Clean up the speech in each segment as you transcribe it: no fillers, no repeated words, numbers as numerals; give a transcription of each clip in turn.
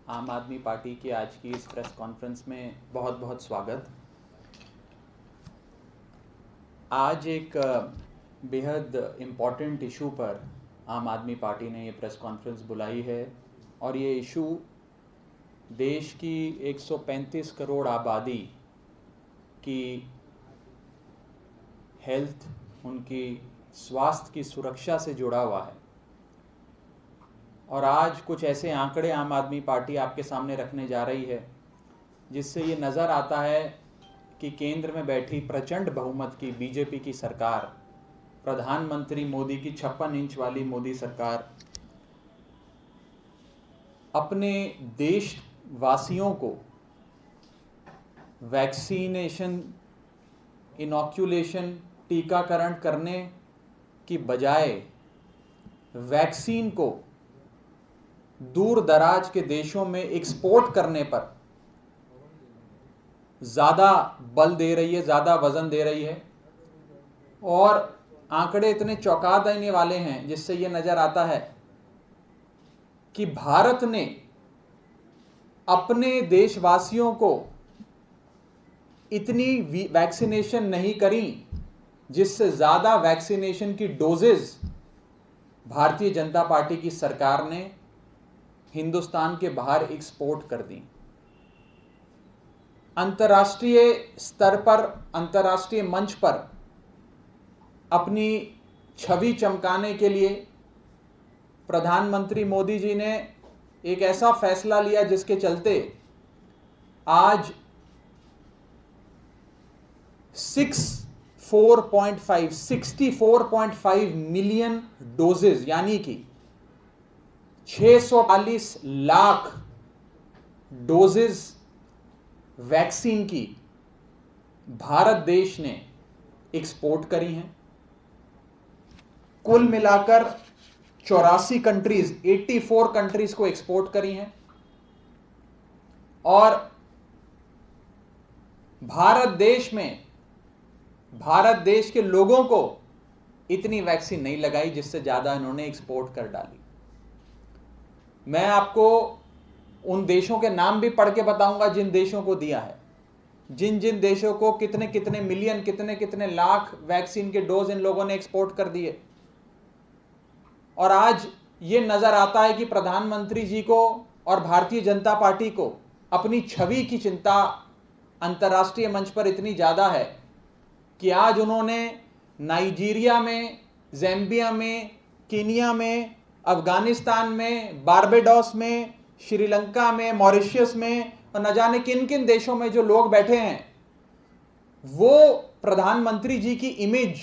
आम आदमी पार्टी की आज की इस प्रेस कॉन्फ्रेंस में बहुत बहुत स्वागत। आज एक बेहद इम्पॉर्टेंट इशू पर आम आदमी पार्टी ने ये प्रेस कॉन्फ्रेंस बुलाई है और ये इशू देश की 135 करोड़ आबादी की हेल्थ, उनकी स्वास्थ्य की सुरक्षा से जुड़ा हुआ है। और आज कुछ ऐसे आंकड़े आम आदमी पार्टी आपके सामने रखने जा रही है जिससे ये नज़र आता है कि केंद्र में बैठी प्रचंड बहुमत की बीजेपी की सरकार, प्रधानमंत्री मोदी की 56 इंच वाली मोदी सरकार अपने देशवासियों को वैक्सीनेशन, इनॉक्यूलेशन, टीकाकरण करने की बजाय वैक्सीन को दूर दराज के देशों में एक्सपोर्ट करने पर ज़्यादा बल दे रही है, ज़्यादा वज़न दे रही है। और आंकड़े इतने चौंका देने वाले हैं जिससे ये नज़र आता है कि भारत ने अपने देशवासियों को इतनी वैक्सीनेशन नहीं करी जिससे ज़्यादा वैक्सीनेशन की डोजेज भारतीय जनता पार्टी की सरकार ने हिंदुस्तान के बाहर एक्सपोर्ट कर दी। अंतर्राष्ट्रीय स्तर पर, अंतर्राष्ट्रीय मंच पर अपनी छवि चमकाने के लिए प्रधानमंत्री मोदी जी ने एक ऐसा फैसला लिया जिसके चलते आज 64.5 मिलियन डोजेज यानी कि 640 लाख डोजेज वैक्सीन की भारत देश ने एक्सपोर्ट करी हैं। कुल मिलाकर 84 कंट्रीज, 84 कंट्रीज को एक्सपोर्ट करी हैं। और भारत देश के लोगों को इतनी वैक्सीन नहीं लगाई जिससे ज्यादा इन्होंने एक्सपोर्ट कर डाली। मैं आपको उन देशों के नाम भी पढ़ के बताऊंगा जिन देशों को दिया है, जिन जिन देशों को कितने कितने मिलियन, कितने कितने लाख वैक्सीन के डोज इन लोगों ने एक्सपोर्ट कर दिए। और आज ये नजर आता है कि प्रधानमंत्री जी को और भारतीय जनता पार्टी को अपनी छवि की चिंता अंतर्राष्ट्रीय मंच पर इतनी ज्यादा है कि आज उन्होंने नाइजीरिया में, ज़ैम्बिया में, कीनिया में, अफगानिस्तान में, बारबेडोस में, श्रीलंका में, मॉरिशस में और न जाने किन किन देशों में जो लोग बैठे हैं वो प्रधानमंत्री जी की इमेज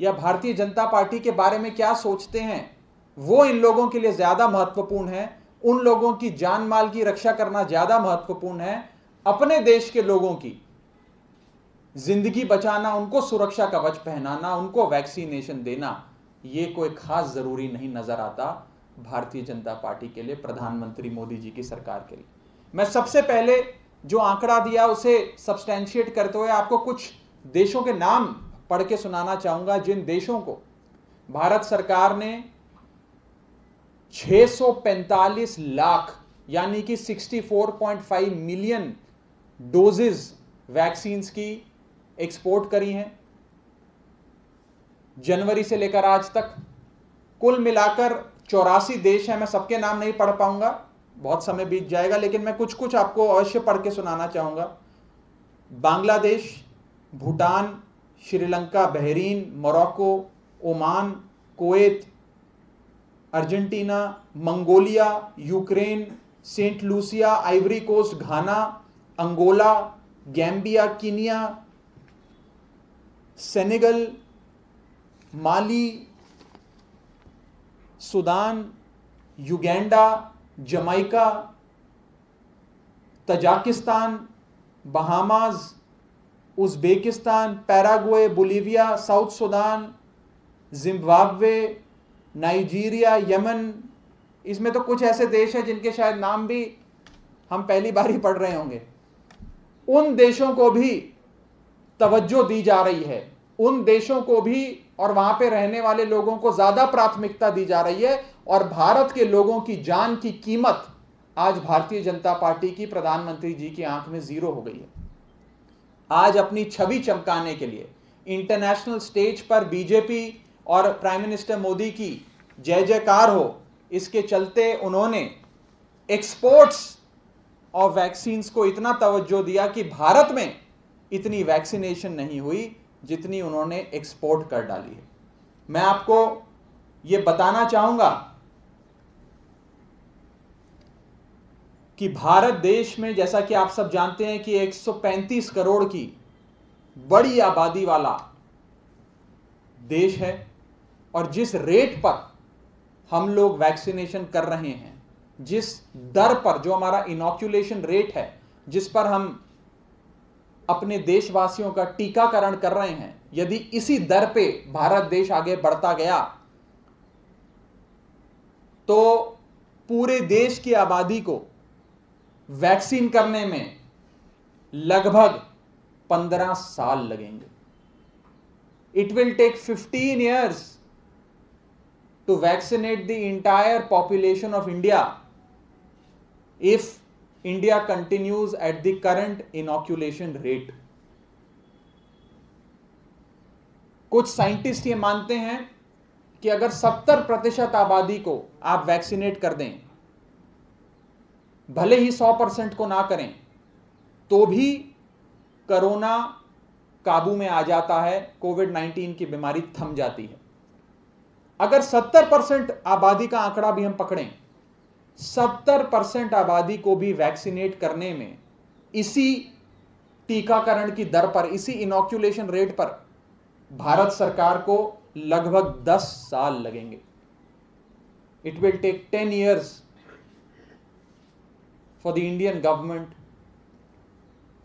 या भारतीय जनता पार्टी के बारे में क्या सोचते हैं वो इन लोगों के लिए ज्यादा महत्वपूर्ण है। उन लोगों की जान माल की रक्षा करना ज्यादा महत्वपूर्ण है। अपने देश के लोगों की जिंदगी बचाना, उनको सुरक्षा कवच पहनाना, उनको वैक्सीनेशन देना, ये कोई खास जरूरी नहीं नजर आता भारतीय जनता पार्टी के लिए, प्रधानमंत्री मोदी जी की सरकार के लिए। मैं सबसे पहले जो आंकड़ा दिया उसे सब्सटेंशिएट करते हुए आपको कुछ देशों के नाम पढ़ के सुनाना चाहूंगा जिन देशों को भारत सरकार ने 645 लाख यानी कि 64.5 मिलियन डोजेज वैक्सीन्स की एक्सपोर्ट करी हैं जनवरी से लेकर आज तक। कुल मिलाकर 84 देश हैं। मैं सबके नाम नहीं पढ़ पाऊंगा, बहुत समय बीत जाएगा, लेकिन मैं कुछ कुछ आपको अवश्य पढ़ के सुनाना चाहूंगा। Bangladesh, Bhutan, Sri Lanka, Bahrain, Morocco, Oman, Kuwait, Argentina, Mongolia, Ukraine, Saint Lucia, Ivory Coast, Ghana, Angola, Gambia, Kenya, Senegal, Mali, Sudan, Uganda, Jamaica, Tajikistan, Bahamas, Uzbekistan, Paraguay, Bolivia, South Sudan, Zimbabwe, Nigeria, Yemen. इसमें तो कुछ ऐसे देश हैं जिनके शायद नाम भी हम पहली बार ही पढ़ रहे होंगे। उन देशों को भी तवज्जो दी जा रही है, उन देशों को भी और वहां पे रहने वाले लोगों को ज्यादा प्राथमिकता दी जा रही है। और भारत के लोगों की जान की कीमत आज भारतीय जनता पार्टी की, प्रधानमंत्री जी की आंख में जीरो हो गई है। आज अपनी छवि चमकाने के लिए इंटरनेशनल स्टेज पर बीजेपी और प्राइम मिनिस्टर मोदी की जय जयकार हो, इसके चलते उन्होंने एक्सपोर्ट्स ऑफ वैक्सीन्स को इतना तवज्जो दिया कि भारत में इतनी वैक्सीनेशन नहीं हुई जितनी उन्होंने एक्सपोर्ट कर डाली है। मैं आपको यह बताना चाहूंगा कि भारत देश में, जैसा कि आप सब जानते हैं कि 135 करोड़ की बड़ी आबादी वाला देश है, और जिस रेट पर हम लोग वैक्सीनेशन कर रहे हैं, जिस दर पर, जो हमारा इनॉक्यूलेशन रेट है, जिस पर हम अपने देशवासियों का टीकाकरण कर रहे हैं, यदि इसी दर पे भारत देश आगे बढ़ता गया तो पूरे देश की आबादी को वैक्सीन करने में लगभग 15 साल लगेंगे। It will take 15 years to vaccinate the entire population of India if India continues at the current inoculation rate. कुछ साइंटिस्ट ये मानते हैं कि अगर 70% आबादी को आप वैक्सीनेट कर दें, भले ही 100% को ना करें, तो भी कोरोना काबू में आ जाता है, कोविड-19 की बीमारी थम जाती है। अगर 70% आबादी का आंकड़ा भी हम पकड़ें, 70% आबादी को भी वैक्सीनेट करने में इसी टीकाकरण की दर पर, इसी इनॉक्यूलेशन रेट पर भारत सरकार को लगभग 10 साल लगेंगे। It will take 10 years for the Indian government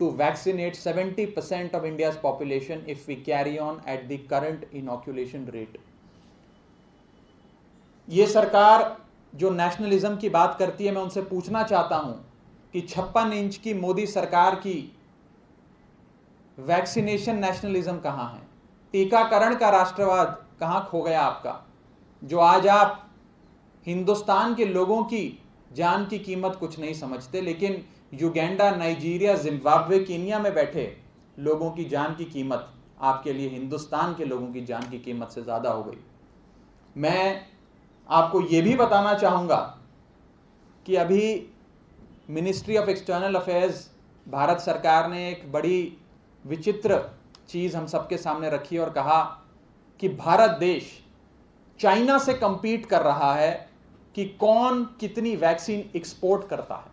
to vaccinate 70% of India's population if we carry on at the current inoculation rate. ये सरकार जो नेशनलिज्म की बात करती है, मैं उनसे पूछना चाहता हूं कि 56 इंच की मोदी सरकार की वैक्सीनेशन नेशनलिज्म कहां है? टीकाकरण का राष्ट्रवाद कहां खो गया आपका, जो आज आप हिंदुस्तान के लोगों की जान की कीमत कुछ नहीं समझते, लेकिन युगांडा, नाइजीरिया, जिम्बाब्वे, कीनिया में बैठे लोगों की जान की कीमत आपके लिए हिंदुस्तान के लोगों की जान की कीमत से ज्यादा हो गई। मैं आपको यह भी बताना चाहूंगा कि अभी ministry of external affairs, Bharat सरकार ने एक बड़ी विचित्र चीज हम सबके सामने रखी और कहा कि भारत देश चाइना से कंपीट कर रहा है कि कौन कितनी वैक्सीन एक्सपोर्ट करता है।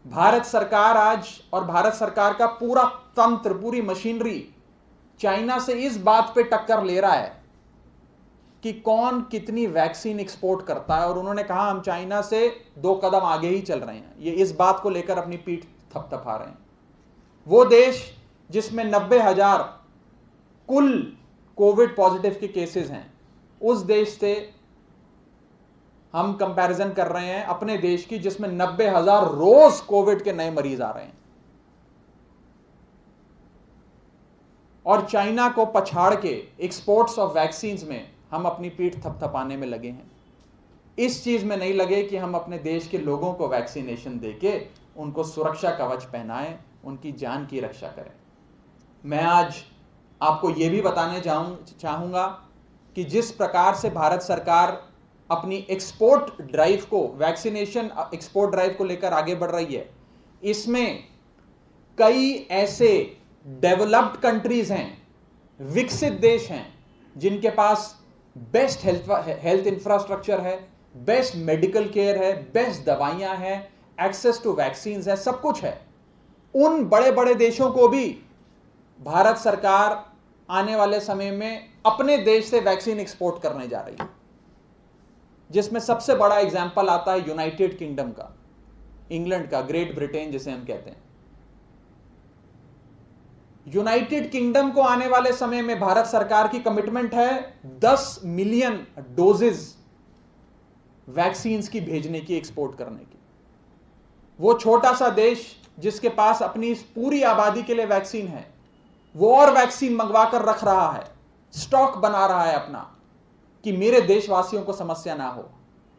भारत सरकार आज, और भारत सरकार का पूरा तंत्र, पूरी मशीनरी चाइना से इस बात पे टक्कर ले रहा है कि कौन कितनी वैक्सीन एक्सपोर्ट करता है, और उन्होंने कहा हम चाइना से 2 कदम आगे ही चल रहे हैं। ये इस बात को लेकर अपनी पीठ थपथपा रहे हैं। वो देश जिसमें 90,000 कुल कोविड पॉजिटिव के केसेस हैं, उस देश से हम कंपैरिजन कर रहे हैं अपने देश की, जिसमें 90,000 रोज कोविड के नए मरीज आ रहे हैं, और चाइना को पछाड़ के एक्सपोर्ट्स ऑफ वैक्सीन्स में हम अपनी पीठ थपथपाने में लगे हैं। इस चीज में नहीं लगे कि हम अपने देश के लोगों को वैक्सीनेशन देके उनको सुरक्षा कवच पहनाएं, उनकी जान की रक्षा करें। मैं आज आपको यह भी बताने चाहूंगा कि जिस प्रकार से भारत सरकार अपनी एक्सपोर्ट ड्राइव को, वैक्सीनेशन एक्सपोर्ट ड्राइव को लेकर आगे बढ़ रही है, इसमें कई ऐसे डेवलप्ड कंट्रीज हैं, विकसित देश हैं, जिनके पास बेस्ट हेल्थ इंफ्रास्ट्रक्चर है, बेस्ट मेडिकल केयर है, बेस्ट दवाइयां हैं, एक्सेस टू वैक्सीन है, सब कुछ है। उन बड़े बड़े देशों को भी भारत सरकार आने वाले समय में अपने देश से वैक्सीन एक्सपोर्ट करने जा रही है, जिसमें सबसे बड़ा एग्जाम्पल आता है यूनाइटेड किंगडम का, इंग्लैंड का, ग्रेट ब्रिटेन जिसे हम कहते हैं। यूनाइटेड किंगडम को आने वाले समय में भारत सरकार की कमिटमेंट है 10 मिलियन डोजेज वैक्सीन की भेजने की, एक्सपोर्ट करने की। वो छोटा सा देश जिसके पास अपनी पूरी आबादी के लिए वैक्सीन है, वो और वैक्सीन मंगवा कर रख रहा है, स्टॉक बना रहा है अपना, कि मेरे देशवासियों को समस्या ना हो।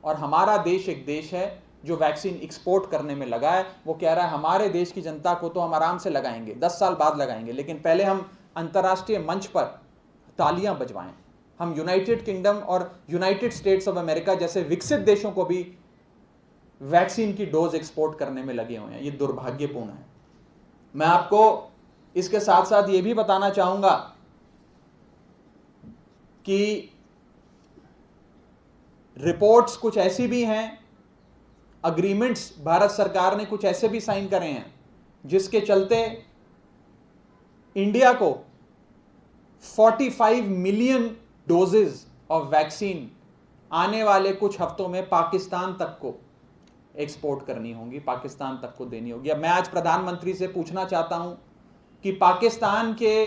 और हमारा देश एक देश है जो वैक्सीन एक्सपोर्ट करने में लगा है, वो कह रहा है हमारे देश की जनता को तो हम आराम से लगाएंगे, 10 साल बाद लगाएंगे, लेकिन पहले हम अंतर्राष्ट्रीय मंच पर तालियां बजवाएं। हम यूनाइटेड किंगडम और यूनाइटेड स्टेट्स ऑफ अमेरिका जैसे विकसित देशों को भी वैक्सीन की डोज एक्सपोर्ट करने में लगे हुए हैं। ये दुर्भाग्यपूर्ण है। मैं आपको इसके साथ साथ ये भी बताना चाहूंगा कि रिपोर्ट्स कुछ ऐसी भी हैं, अग्रीमेंट्स भारत सरकार ने कुछ ऐसे भी साइन करे हैं जिसके चलते इंडिया को 45 मिलियन डोजेज ऑफ वैक्सीन आने वाले कुछ हफ्तों में पाकिस्तान तक को एक्सपोर्ट करनी होगी, पाकिस्तान तक को देनी होगी। अब मैं आज प्रधानमंत्री से पूछना चाहता हूं कि पाकिस्तान के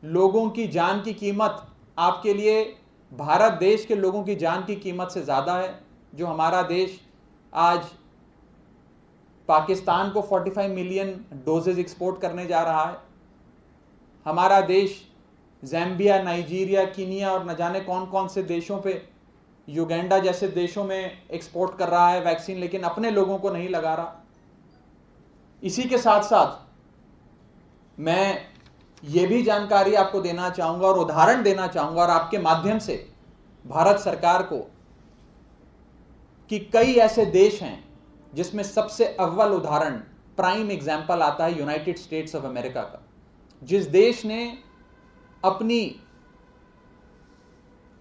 लोगों की जान की कीमत आपके लिए भारत देश के लोगों की जान की कीमत से ज्यादा है? जो हमारा देश आज पाकिस्तान को 45 मिलियन डोजेज एक्सपोर्ट करने जा रहा है। हमारा देश ज़ैम्बिया, नाइजीरिया, कीनिया और न जाने कौन कौन से देशों पे, युगांडा जैसे देशों में एक्सपोर्ट कर रहा है वैक्सीन, लेकिन अपने लोगों को नहीं लगा रहा। इसी के साथ साथ मैं ये भी जानकारी आपको देना चाहूंगा और उदाहरण देना चाहूंगा और आपके माध्यम से भारत सरकार को, कि कई ऐसे देश हैं जिसमें सबसे अव्वल उदाहरण, प्राइम एग्जाम्पल आता है यूनाइटेड स्टेट्स ऑफ अमेरिका का, जिस देश ने अपनी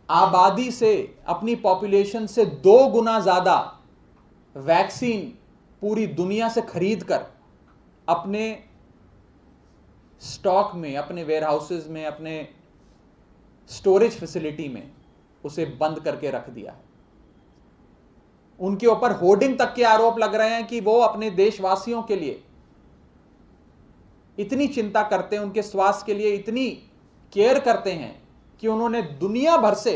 आबादी से, अपनी पॉपुलेशन से 2 गुना ज्यादा वैक्सीन पूरी दुनिया से खरीद कर अपने स्टॉक में, अपने वेयरहाउसेस में, अपने स्टोरेज फैसिलिटी में उसे बंद करके रख दिया है। उनके ऊपर होर्डिंग तक के आरोप लग रहे हैं कि वो अपने देशवासियों के लिए इतनी चिंता करते हैं, उनके स्वास्थ्य के लिए इतनी केयर करते हैं कि उन्होंने दुनिया भर से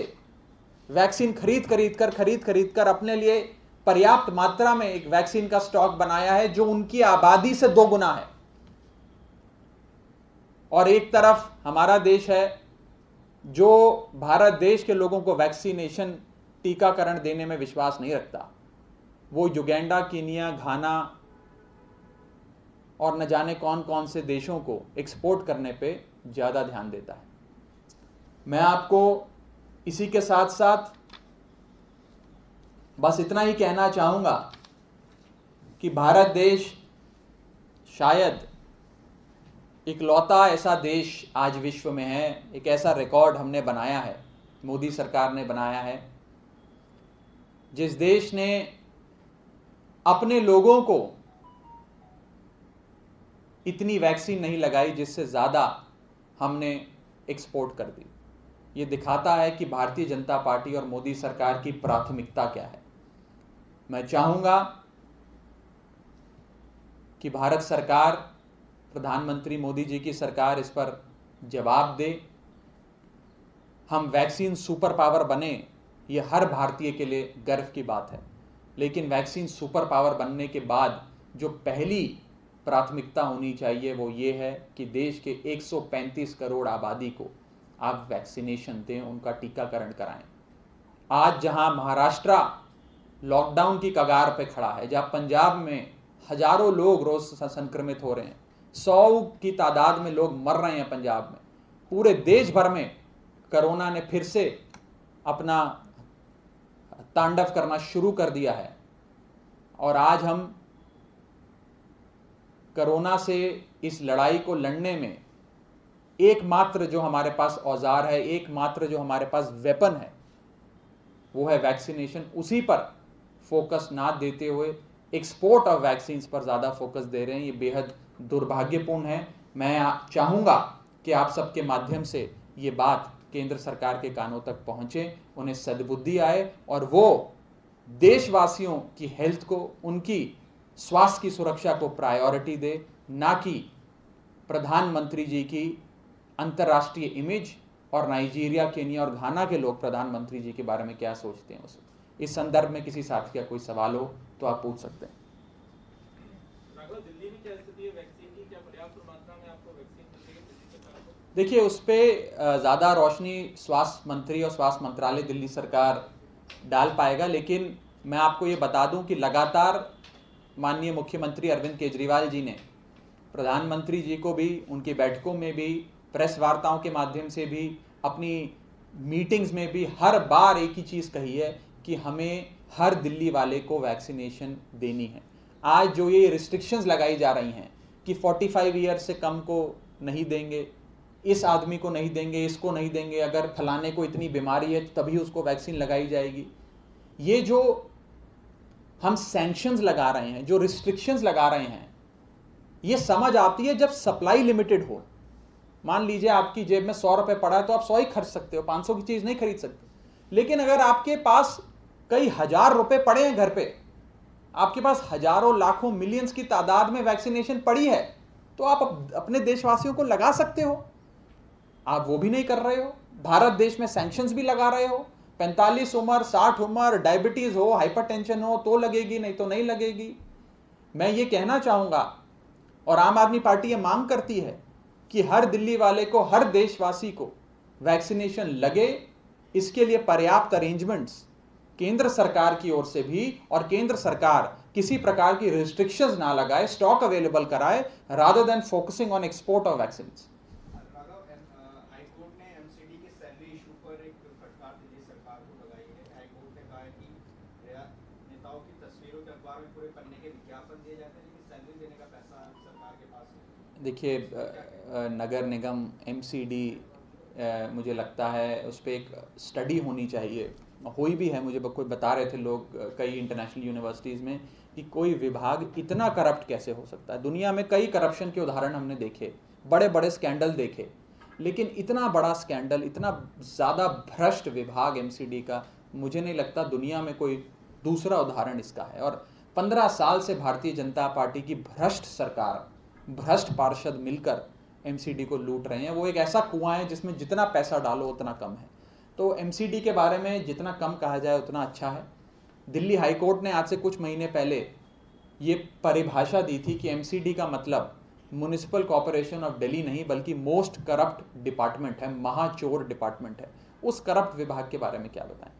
वैक्सीन खरीद कर अपने लिए पर्याप्त मात्रा में एक वैक्सीन का स्टॉक बनाया है जो उनकी आबादी से 2 गुना है। और एक तरफ हमारा देश है जो भारत देश के लोगों को वैक्सीनेशन, टीकाकरण देने में विश्वास नहीं रखता। वो युगांडा, कीनिया, घाना और न जाने कौन कौन से देशों को एक्सपोर्ट करने पे ज्यादा ध्यान देता है। मैं आपको इसी के साथ साथ बस इतना ही कहना चाहूंगा कि भारत देश शायद इकलौता ऐसा देश आज विश्व में है, एक ऐसा रिकॉर्ड हमने बनाया है, मोदी सरकार ने बनाया है, जिस देश ने अपने लोगों को इतनी वैक्सीन नहीं लगाई जिससे ज्यादा हमने एक्सपोर्ट कर दी। ये दिखाता है कि भारतीय जनता पार्टी और मोदी सरकार की प्राथमिकता क्या है। मैं चाहूंगा कि भारत सरकार, प्रधानमंत्री मोदी जी की सरकार इस पर जवाब दे। हम वैक्सीन सुपर पावर बने, ये हर भारतीय के लिए गर्व की बात है, लेकिन वैक्सीन सुपर पावर बनने के बाद जो पहली प्राथमिकता होनी चाहिए वो ये है कि देश के 135 करोड़ आबादी को आप वैक्सीनेशन दें, उनका टीकाकरण कराएं। आज जहां महाराष्ट्र लॉकडाउन की कगार पे खड़ा है, जहां पंजाब में हजारों लोग रोज संक्रमित हो रहे हैं, 100 की तादाद में लोग मर रहे हैं पंजाब में, पूरे देश भर में कोरोना ने फिर से अपना तांडव करना शुरू कर दिया है। और आज हम कोरोना से इस लड़ाई को लड़ने में एकमात्र जो हमारे पास औजार है, एकमात्र जो हमारे पास वेपन है, वो है वैक्सीनेशन। उसी पर फोकस ना देते हुए एक्सपोर्ट ऑफ वैक्सीन पर ज्यादा फोकस दे रहे हैं। ये बेहद दुर्भाग्यपूर्ण है। मैं चाहूंगा कि आप सबके माध्यम से ये बात केंद्र सरकार के कानों तक पहुंचे, उन्हें सद्बुद्धि आए और वो देशवासियों की हेल्थ को, उनकी स्वास्थ्य की सुरक्षा को प्रायोरिटी दे, ना कि प्रधानमंत्री जी की अंतर्राष्ट्रीय इमेज और नाइजीरिया, केनिया और घाना के लोग प्रधानमंत्री जी के बारे में क्या सोचते हैं उसे। इस संदर्भ में किसी साथी का कोई सवाल हो तो आप पूछ सकते हैं। दिल्ली में क्या स्थिति है वैक्सीन की? क्या पर्याप्त मात्रा में आपको वैक्सीन मिल रही है दिल्ली सरकार को? देखिए, उस पर ज़्यादा रोशनी स्वास्थ्य मंत्री और स्वास्थ्य मंत्रालय दिल्ली सरकार डाल पाएगा, लेकिन मैं आपको ये बता दूं कि लगातार माननीय मुख्यमंत्री अरविंद केजरीवाल जी ने प्रधानमंत्री जी को भी, उनकी बैठकों में भी, प्रेस वार्ताओं के माध्यम से भी, अपनी मीटिंग्स में भी हर बार एक ही चीज़ कही है कि हमें हर दिल्ली वाले को वैक्सीनेशन देनी है। आज जो ये रिस्ट्रिक्शंस लगाई जा रही हैं कि 45 ईयर से कम को नहीं देंगे, इस आदमी को नहीं देंगे, इसको नहीं देंगे, अगर फलाने को इतनी बीमारी है तभी उसको वैक्सीन लगाई जाएगी, ये जो हम सैंक्शंस लगा रहे हैं, जो रिस्ट्रिक्शंस लगा रहे हैं, ये समझ आती है जब सप्लाई लिमिटेड हो। मान लीजिए आपकी जेब में 100 रुपए पड़ा है तो आप 100 ही खर्च सकते हो, 500 की चीज नहीं खरीद सकते। लेकिन अगर आपके पास कई हजार रुपए पड़े हैं घर पे, आपके पास हजारों लाखों मिलियंस की तादाद में वैक्सीनेशन पड़ी है, तो आप अपने देशवासियों को लगा सकते हो। आप वो भी नहीं कर रहे हो। भारत देश में सैंक्शंस भी लगा रहे हो। 45 उम्र, 60 उम्र, डायबिटीज हो, हाइपरटेंशन हो तो लगेगी, नहीं तो नहीं लगेगी। मैं ये कहना चाहूंगा और आम आदमी पार्टी ये मांग करती है कि हर दिल्ली वाले को, हर देशवासी को वैक्सीनेशन लगे। इसके लिए पर्याप्त अरेंजमेंट्स केंद्र सरकार की ओर से भी, और केंद्र सरकार किसी प्रकार की रिस्ट्रिक्शंस ना लगाए, स्टॉक अवेलेबल कराए, rather than focusing on export of vaccine. High court ने एमसीडी के सैलरी इशू पर एक फटकार दिल्ली सरकार को लगाई है। हाईकोर्ट ने कहा है कि नेताओं की तस्वीरों के अखबार में पूरे पन्ने के विज्ञापन दिए जाते हैं, लेकिन सैलरी देने का पैसा सरकार के पास है। देखिए, नगर निगम एमसीडी, मुझे लगता है उस पर एक स्टडी होनी चाहिए, हुई भी है। मुझे कोई बता रहे थे लोग कई इंटरनेशनल यूनिवर्सिटीज़ में कि कोई विभाग इतना करप्ट कैसे हो सकता है। दुनिया में कई करप्शन के उदाहरण हमने देखे, बड़े बड़े स्कैंडल देखे, लेकिन इतना बड़ा स्कैंडल, इतना ज़्यादा भ्रष्ट विभाग एमसीडी का मुझे नहीं लगता दुनिया में कोई दूसरा उदाहरण इसका है। और 15 साल से भारतीय जनता पार्टी की भ्रष्ट सरकार, भ्रष्ट पार्षद मिलकर एमसीडी को लूट रहे हैं। वो एक ऐसा कुआं है जिसमें जितना पैसा डालो उतना कम है। तो एमसीडी के बारे में जितना कम कहा जाए उतना अच्छा है। दिल्ली हाईकोर्ट ने आज से कुछ महीने पहले ये परिभाषा दी थी कि एमसीडी का मतलब म्युनिसिपल कॉर्पोरेशन ऑफ दिल्ली नहीं, बल्कि मोस्ट करप्ट डिपार्टमेंट है, महाचोर डिपार्टमेंट है। उस करप्ट विभाग के बारे में क्या बताएं?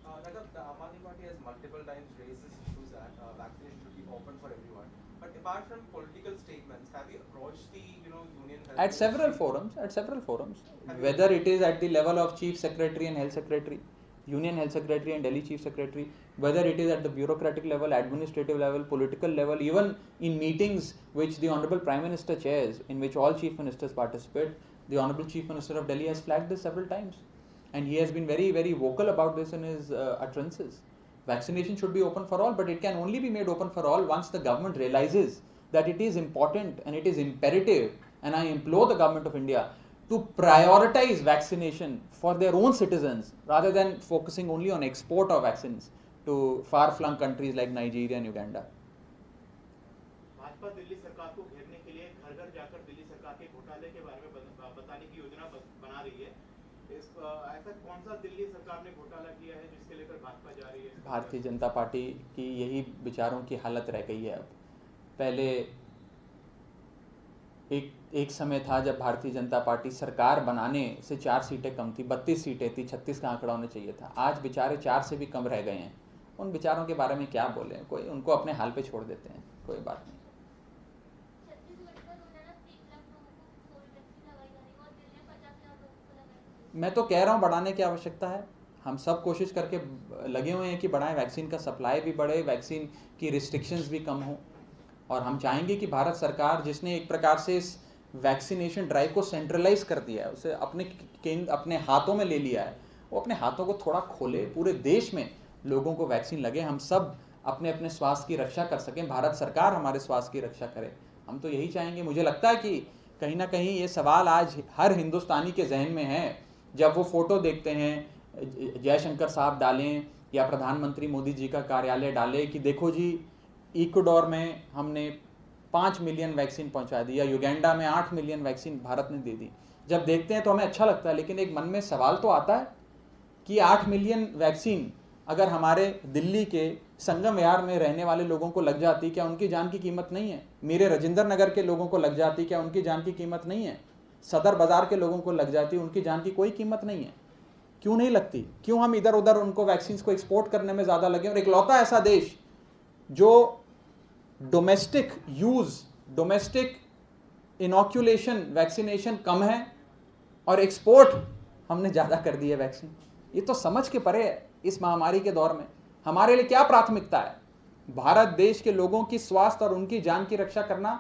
आम आदमी party has multiple times raised this issue that vaccination should be open for everyone. But apart from political statements, have you approached the union health At several forums, whether it is at the level of chief secretary and health secretary, union health secretary and Delhi chief secretary, whether it is at the bureaucratic level, administrative level, political level, even in meetings which the honorable prime minister chairs, in which all chief ministers participate, the honorable chief minister of Delhi has flagged this several times, and he has been very, very vocal about this in his utterances. Vaccination should be open for all, but it can only be made open for all once the government realizes that it is important and it is imperative, and I implore the government of India to prioritize vaccination for their own citizens rather than focusing only on export of vaccines to far-flung countries like Nigeria and Uganda. Bhajpa Delhi सरकार को घेरने के लिए घर घर जाकर दिल्ली सरकार के घोटाले के बारे में बताने की योजना बना रही है। ऐसा कौन सा दिल्ली सरकार ने घोटाला किया है जिसके लेकर भाजपा जा रही है? भारतीय जनता पार्टी की यही विचारों की हालत रह गई है। अब पहले एक समय था जब भारतीय जनता पार्टी सरकार बनाने से 4 सीटें कम थी, 32 सीटें थी, 36 का आंकड़ा होना चाहिए था। आज बेचारे 4 से भी कम रह गए हैं। उन विचारों के बारे में क्या बोले, कोई उनको अपने हाल पे छोड़ देते हैं, कोई बात नहीं। मैं तो कह रहा हूँ बढ़ाने की आवश्यकता है। हम सब कोशिश करके लगे हुए हैं कि बढ़ाएं, वैक्सीन का सप्लाई भी बढ़े, वैक्सीन की रिस्ट्रिक्शंस भी कम हो, और हम चाहेंगे कि भारत सरकार, जिसने एक प्रकार से इस वैक्सीनेशन ड्राइव को सेंट्रलाइज कर दिया है, उसे अपने हाथों में ले लिया है, वो अपने हाथों को थोड़ा खोले, पूरे देश में लोगों को वैक्सीन लगे, हम सब अपने अपने स्वास्थ्य की रक्षा कर सकें, भारत सरकार हमारे स्वास्थ्य की रक्षा करे। हम तो यही चाहेंगे। मुझे लगता है कि कहीं ना कहीं ये सवाल आज हर हिंदुस्तानी के जहन में है। जब वो फोटो देखते हैं, जयशंकर साहब डालें या प्रधानमंत्री मोदी जी का कार्यालय डाले कि देखो जी इक्वाडोर में हमने 5 मिलियन वैक्सीन पहुंचा दी, या युगांडा में 8 मिलियन वैक्सीन भारत ने दे दी, जब देखते हैं तो हमें अच्छा लगता है। लेकिन एक मन में सवाल तो आता है कि 8 मिलियन वैक्सीन अगर हमारे दिल्ली के संगम विहार में रहने वाले लोगों को लग जाती, क्या उनकी जान की कीमत नहीं है? मेरे राजेंद्र नगर के लोगों को लग जाती, क्या उनकी जान की कीमत नहीं है? सदर बाजार के लोगों को लग जाती, उनकी जान की कोई कीमत नहीं है। क्यों नहीं लगती? क्यों हम इधर उधर उनको वैक्सीन को एक्सपोर्ट करने में ज़्यादा लगे? और इकलौता ऐसा देश जो domestic use, domestic inoculation, vaccination कम है और एक्सपोर्ट हमने ज़्यादा कर दी है वैक्सीन। ये तो समझ के परे है इस महामारी के दौर में। हमारे लिए क्या प्राथमिकता है? भारत देश के लोगों की स्वास्थ्य और उनकी जान की रक्षा करना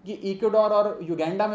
कि इक्वाडोर और युगांडा में